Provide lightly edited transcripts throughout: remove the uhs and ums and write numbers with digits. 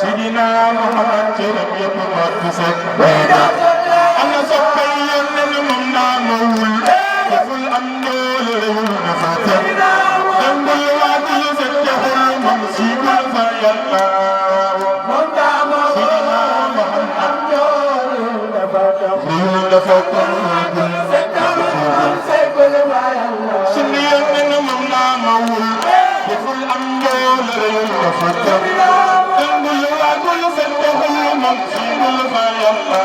Sidina Muhammad cëram yëpp mat set ana soppay yónneen moom naa mawul deful am doole réewul dafa tëj dangul waatul set jaxul moom siibul fa yàlla Sidina Muhammad réewul dafa sunu yónneen moom naa mawul deful am doole réewul dafa tëj dangul waatul set jaxul moom siibul fa yàlla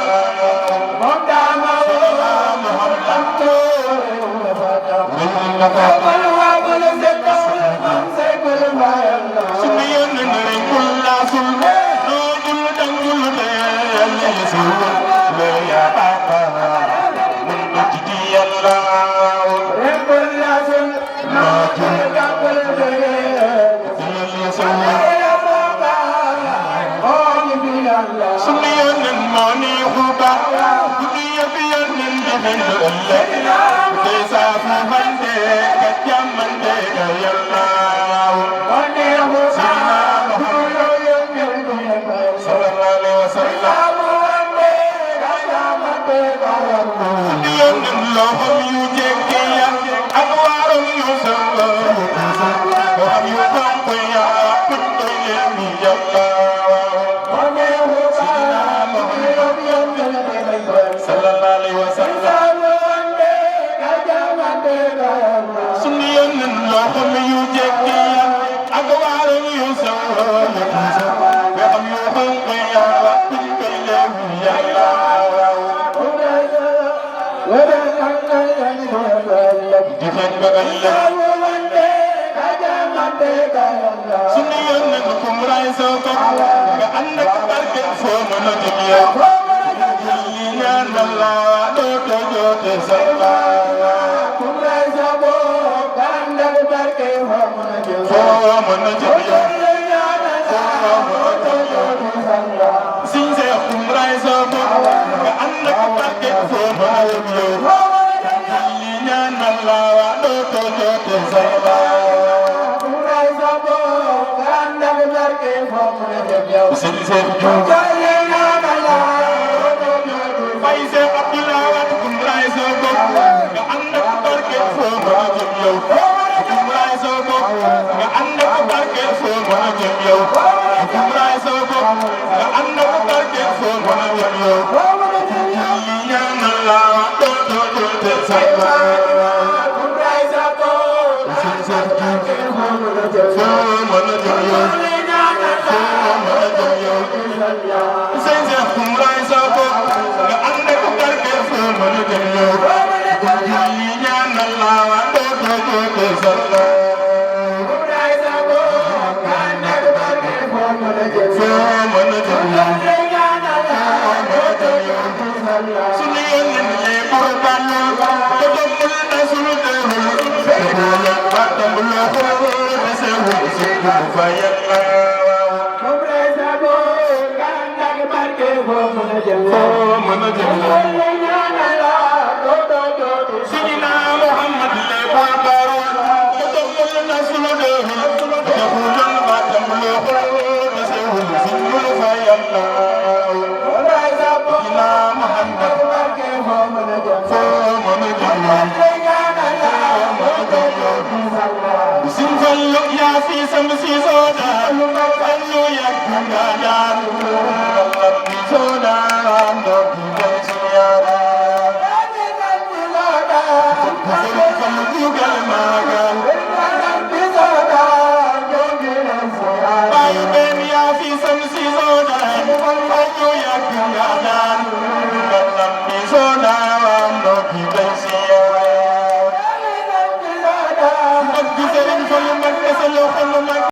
sunu yónneen rekkul laasul doodul dangul deesul le yaa Baba mun na jigi yàlla rekkul laasul doodul dangul deesul sunu yónneen moo ni xuba guddi yëpp yónneen defeen lu ëllëg tey saafu mande ka jàmmante ka yàlla loxom yu jekki ya ak waarom yu samba loxom yu xonq ya punto yemi yàlla sallallahu alayhi wa sallam sunu yónneen loxom yu jekki ya ak waarom yu samba loxom yu xonq ya punto yemi yàlla jëfeen ba ëllëg sunu yónneen kum ray soo ko nga ànd ak barke foo mën a jëm yow julli ñaan Yàlla dootoo joote salla kum ray soo ko nga ànd ak barke foo mën a jëm yow Sëñ Seex kum ray soo ko nga ànd ak barke foo mën a jëm yow Sëñ Seex Juuf fay Seex Abdoulaye Wade kum ray soo ko nga ànd ak barke foo mën a jëm yow kum ray soo ko nga ànd ak barke foo mën a jëm yow kum ray soo ko nga ànd ak barke foo mën a jëm yow li ñaanal la dootoo joote salla kum ray soo ko Sëñ Seex Juuf foo mën a jëm yow Sëñ Seex kum ray soo ko nga ànd ak barke foo mën a jëm yow li ñaanal la dootoo joote salla kum ray soo ko nga ànd ak barke foo mën a jëm yow sunu yónneen ñee bur bàllu te dombul na sunu deewul te ba dombul xool te sewul sunu fa yàlla foo mën a jëm Sidina Muhammad le baabaru te dombul na sunu deewul te xulul ba dombul xool te sewul sunu fa yàlla